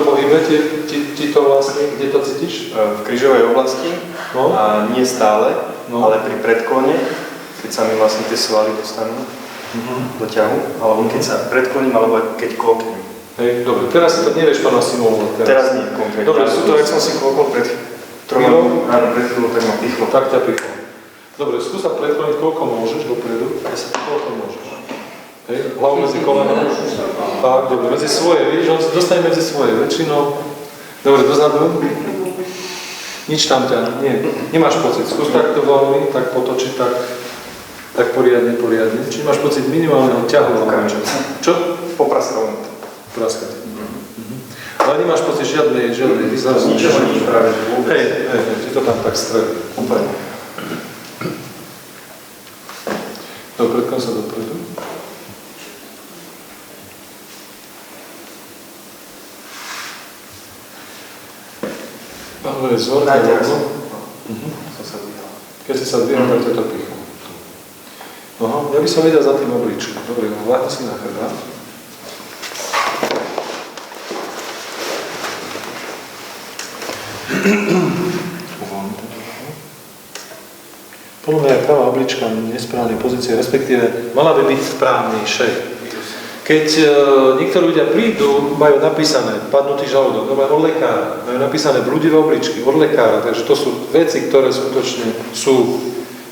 Pohybe ti to vlastne, kde to cítiš? V krížovej oblasti, no? A nie stále, ale pri predklone, keď sa mi vlastne tie svaly dostanú do ťahu, alebo keď sa predkloním, alebo keď klopnem. Hej, dobre, teraz si to nevieš to nasimulovať. Teraz nie konkrétne. Dobre, sú to, jak som si klopol pred chvíľou, tak ma pichlo. Tak ťa pichlo. Dobre, skús sa predkloniť, koľko môžeš dopredu. Koľko môžeš. Hej, hlavu medzi kolenom. Tak, dobre, medzi svoje, vidíš, on dostane medzi svoje väčšinou. Dobre, dozadu. Nič tam ťa, nie, nemáš pocit. Skús takto veľmi, tak potočiť, tak poriadne. Či máš pocit minimálneho ťahu? Čo? Popraskal. Praskať. Ale nemáš pocit žiadnej významnosti. Nič práve, že vôbec. Hej, ti to tam tak stredí. Úplne. Dobre, predkon sa dopredu. Dobre, zor, keď si sa dvíhal, tak to pichlo. Aha, ja by som videl za tým obličkom. Dobre, vláhni si na chrbát. Podľa mňa je pravá oblička v nesprávnej pozícii, respektíve mala by byť správnejšej. Keď niektorí ľudia prídu, majú napísané padnutý žalúdok, od lekára, majú napísané blúdivé obličky od lekára, takže to sú veci, ktoré skutočne sú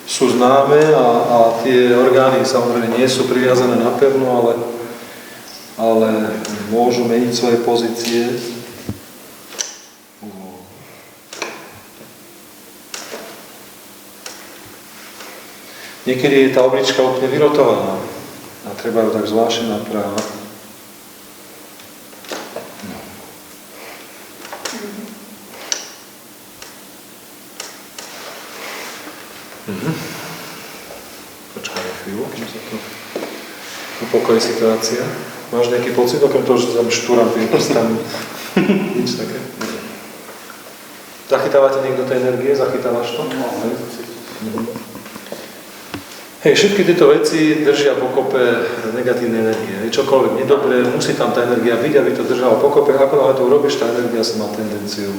známe a tie orgány samozrejme nie sú priviazané na pevno, ale môžu meniť svoje pozície. Niekedy je tá oblička úplne vyrotovaná a treba ju tak zvláštne naprávať. Počkajme chvíľu, kým sa to upokojí situácia. Máš nejaký pocit, okrem toho, že tam štúram tým prstami? Nič také? Zachytávate niekto tej energie? Zachytávaš to? Hej, všetky tieto veci držia pokope negatívne energie. Čokoľvek nedobré, musí tam tá energia byť, aby to držalo pokope. Ako náhle to urobíš, tá energia sa má tendenciu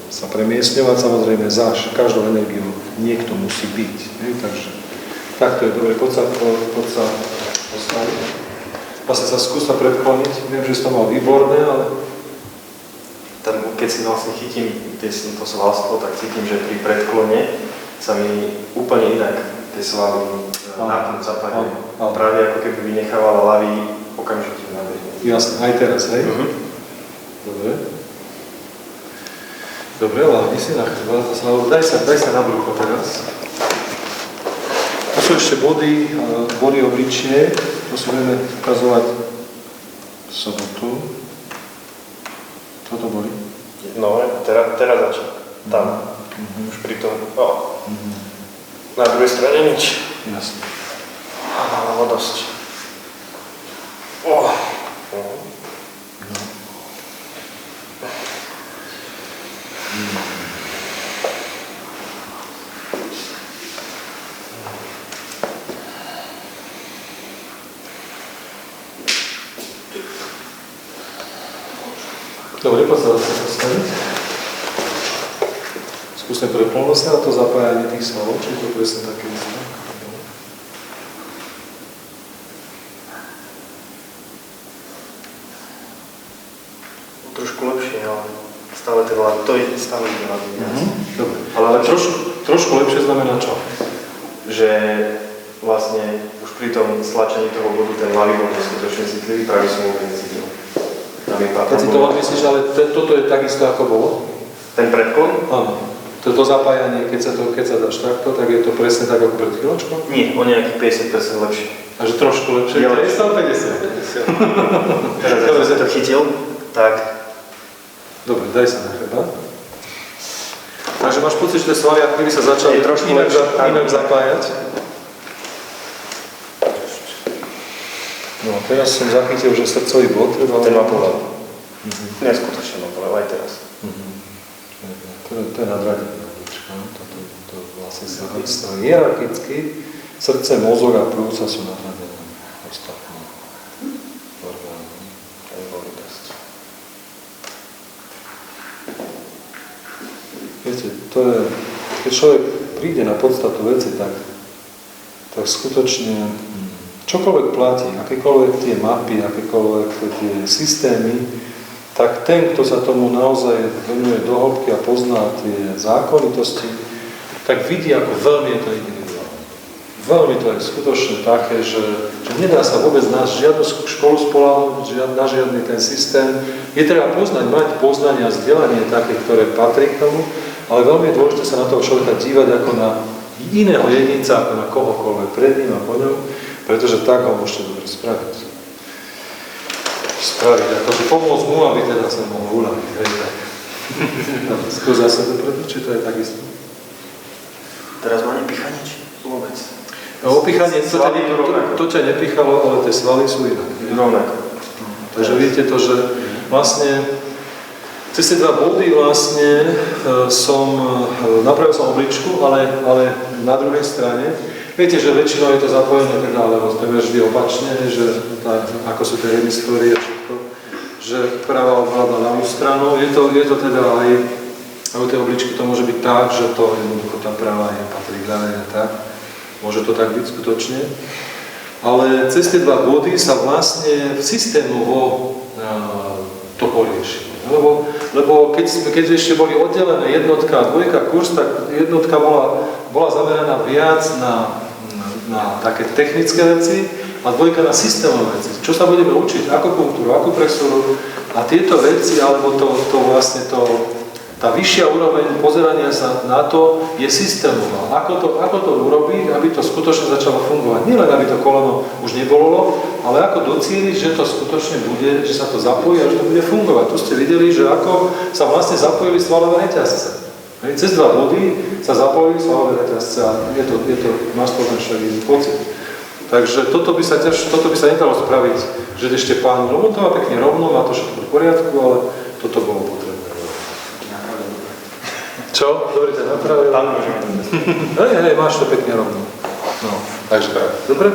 sa premiestňovať. Samozrejme, za každou energiu niekto musí byť. Hej, takže takto je dobre. Poď sa postaviť. Vlastne sa skús sa predkloniť. Viem, že si to mal výborné, ale... Keď si vlastne chytím to svalstvo, tak cítim, že pri predklone sa mi úplne inak tie svaly nápnú zapadne. Práve ako keby vynechávala ľavý okamžite na nádej. Jasne, aj teraz, hej? Dobre. Dobre, láhni si na chrbát. Daj sa na brucho teraz. Tu sú ešte body obličie. To si budeme ukazovať sobotu. Toto boli? No, teraz začal. Tam. Už pri tom, na druhej strane nič. Jasne. Áno, dosť. Dobre, poď sa zase postaviť. Skúsme preplnosť a to zapájanie tých svalov, či je to presne také isté. Trošku lepšie, ale stále ten ľad, to je stále ľad. Dobre, ale trošku lepšie znamená čo? Že vlastne už pri tom stlačení toho bodu ten ľavý bol neskutočne citlivý, pravý som vôbec necítil. Keď si to odmyslíš, ale toto je takisto ako bolo? Ten predklon? Áno. To zapájanie, keď sa dáš takto, tak je to presne tak ako pred chvíľočkou? Nie, o nejakých 50% lepšie. A že trošku lepšie? Ja, 50. Teraz, ak som to chytil, tak... Dobre, daj sa na chrbát. Takže máš pocit, že tie svaly, ako keby sa začali trošku inak zapájať? No, teraz som zachytil, že srdcový bod treba... Ten má poľava. Neskutočne má poľava aj teraz. To je nadradená oblička. To vlastne sa hierarchicky srdce, mozog a plúca sú nadradené ostatné orgány. Aj boli dosť. je, keď človek príde na podstatu veci, tak skutočne čokoľvek platí, akékoľvek tie mapy, akékoľvek tie systémy, tak ten, kto sa tomu naozaj venuje do hĺbky a pozná tie zákonitosti, tak vidí, ako veľmi je to individuálne. Veľmi to je skutočne také, že nedá sa vôbec na žiadnu školu spoľahnúť, na žiadny ten systém. Je treba poznať, mať poznanie a vzdelanie také, ktoré patrí k tomu, ale veľmi je dôležité sa na toho človeka dívať ako na iného jedinca, ako na kohokoľvek pred ním a po ňom, pretože tak ho môžete dobre spraviť. Akože pomôcť mu, aby teda sa mohol uľaviť. Skús zase dopredu, či to je takisto? Teraz ma nepícha nič? Vôbec. Opíchanie, to ťa nepíchalo, ale tie svaly sú inak. Rovnako. Takže vidíte to, že vlastne cez tie 2 body vlastne napravil som obličku, ale na druhej strane. Viete, že väčšinou je to zapojené teda, alebo to je vždy opačne, že ako sú tie hemisféry a všetko, že pravá ovláda ľavú stranu. Je to teda aj u tej obličky to môže byť tak, že to jednoducho tá pravá patrí k ľavej a tak. Môže to tak byť skutočne. Ale cez tie 2 body sa vlastne systémovo to porieši. Lebo keď ešte boli oddelené jednotka a dvojka kurz, tak jednotka bola zameraná viac na také technické veci a dvojka na systémové veci. Čo sa budeme učiť? Akupunktúru, akupresúru a tieto veci, alebo tá vyššia úroveň pozerania sa na to je systémová. Ako to urobiť, aby to skutočne začalo fungovať. Nie len, aby to koleno už nebolelo, ale ako docieliť, že to skutočne bude, že sa to zapojí a že to bude fungovať. Tu ste videli, že ako sa vlastne zapojili svalové reťazce. Cez 2 body sa zapojili svalové reťazce a máš to ten však pocit. Takže toto by sa nedalo spraviť, že ešte pán, lebo to má pekne rovno, má to všetko v poriadku, ale toto bolo potrebné. Čo? Dobre, to napravil? Tam môžeme. Hej, máš to pekne rovno. No, takže tak. Dobre?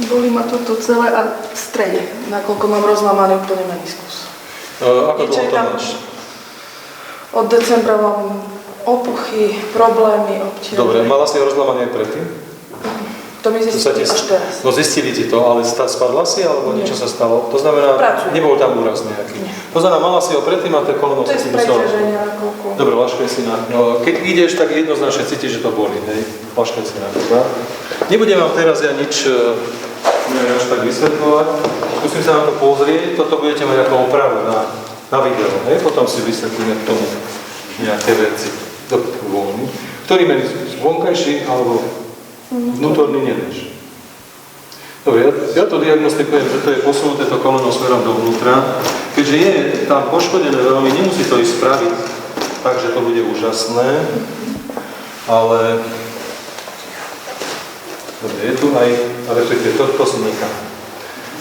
Bolí ma toto celé a v strede, nakoľko mám rozlámaný úplne meniskus. Ako to máš? Od decembra mám opuchy, problémy, občas. Dobre, mala si rozlámanie aj predtým? To mi zistili až teraz. No zistili ti to, ale spadla si, alebo Nie. niečo sa stalo? To znamená, nebol tam úraz nejaký. Nie. To znamená, mala si ho predtým a tie koleno To je z preťaženia nakoľko. Dobre, laškaj si na... No, keď ideš, tak jednoznačne cítiš, že to bolí, hej? Laškaj si na to. Nebudem vám teraz ja nič až tak vysvetľovať. Skúsim sa na to pozrieť, toto budete mať ako opravu na video, hej? Potom si vysvetlíme k tomu nejaké veci. Dobre, voľný. Ktorý meniskus? Vonkajší alebo vnútorný nevieš? Dobre, ja to diagnostikujem, že to je posunuté to koleno smerom dovnútra. Keďže je tam poškodené veľmi, nemusí to ísť spraviť, takže to bude úžasné. Ale dobre, je tu aj, ale to si necháme.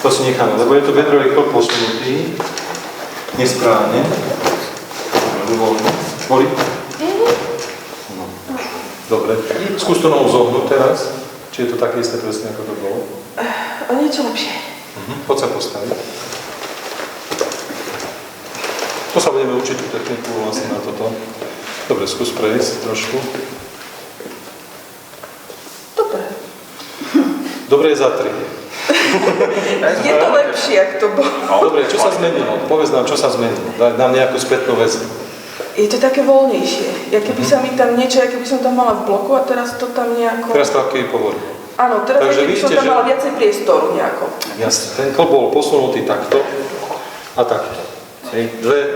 To si necháme, lebo je tu bedrový klop posunutý nesprávne. Boli? No. Dobre. Skús to nohu zohnúť teraz. Či je to také isté presne, ako to bolo? O niečo lepšie. Poď sa postaviť. To sa budeme učiť tú techniku vlastne na toto. Dobre, skús prejsť trošku. Dobre. Dobre je za 3. Je to lepšie, ak to bolo. Dobre, čo sa zmenilo? Povedz nám, čo sa zmenilo. Daj nám nejakú spätnú väzbu. Je to také voľnejšie. Ja keby sa mi tam niečo, keby som tam mala v bloku a teraz to tam nejako... Teraz to aký povolí. Áno, teraz Takže keby som tam mala viacej priestoru nejako. Jasne, ten klop bol posunutý takto a takto.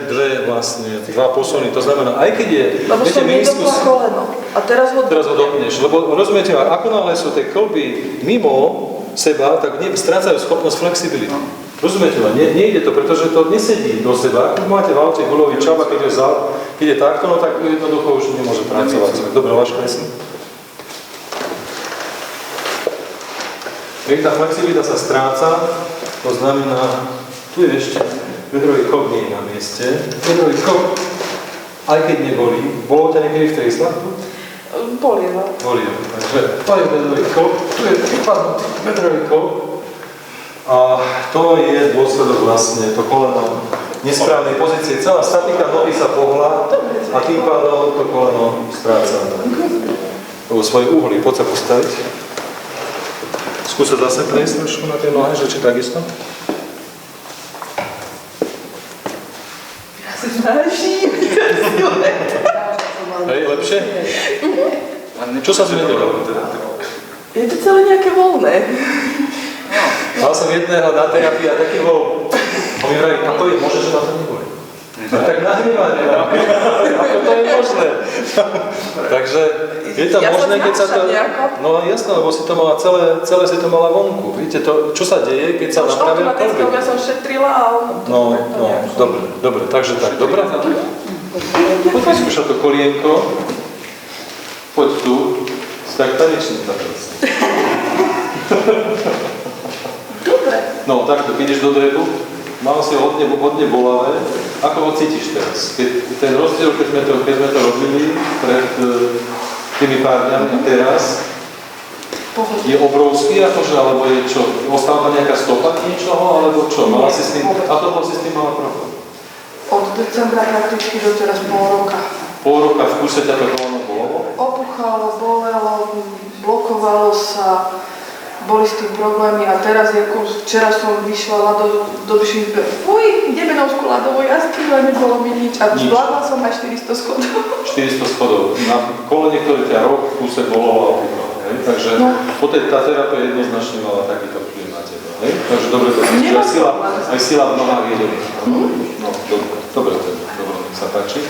Dve vlastne, 2 posuny, to znamená, aj keď je... Lebo som nedopla koleno a teraz ho dopneš. Lebo rozumiete, ako náhle sú tie klby mimo seba, tak strácajú schopnosť flexibility. Rozumiete ma? Nejde to, pretože to nesedí do seba. Keď máte v aute guľový čaba, keď je takto, no tak jednoducho už nemôže pracovať. Dobre, laškaj si. Keď tá flexibilita sa stráca, to znamená, tu je ešte bedrový klop nie je na mieste. Bedrový klop, aj keď nebolí, bolo ťa niekedy v tej islandu? Bolieva. Takže to je bedrový klop, tu je vypadnutý bedrový klop. A to je dôsledok vlastne, to koleno nesprávnej pozície. Celá statika nohy sa pohla a tým pádom to koleno stráca vo svojej uhli. Poď sa postaviť. Skúsa zase prejsť trošku na tie nohy, že či takisto? Ja sa snažím. Hej, lepšie? Čo sa zmenilo? Je to celé nejaké voľné. Mal som jedného na terapii a taký bol. On mi vraví, ako je možné, že ma to neboli? No tak nahrývanie, ako to je možné? Takže je to Ja možné, sa keď sa to... nejako? No jasné, lebo si to mala celé si to mala vonku. Vidíte, to, čo sa deje, keď sa napravia kolby? Ja som šetrila a No, dobre, takže tak, dobre? Poď vyskúšať to kolienko. Poď tu. Tak tanečnica teraz. dobre. No, takto, keď ideš do drebu, mal si hodne bolavé. Ako ho cítiš teraz? Ten rozdiel, keď sme to robili pred tými pár dňami a teraz, je obrovský, akože, alebo je čo? Ostala tam nejaká stopa niečoho, alebo čo? Mala si s tým, a to si s tým mala problém? Od decembra prakticky do teraz pol roka. Pol roka v kuse ťa to koleno bolelo? Opuchalo, bolelo, blokovalo sa, boli s tým problémy a teraz, ako včera som vyšla do šíbe, ideme na úzku ľadovú jaskyňu a nebolo mi nič a zvládla som aj 400 schodov. 400 schodov. Na kolene, ktoré ťa rok v kuse bolelo a opuchalo. Takže tá terapia jednoznačne mala takýto vplyv na teba. Takže dobre, to je aj sila v nohách je dobrá. No, dobre, nech sa páči.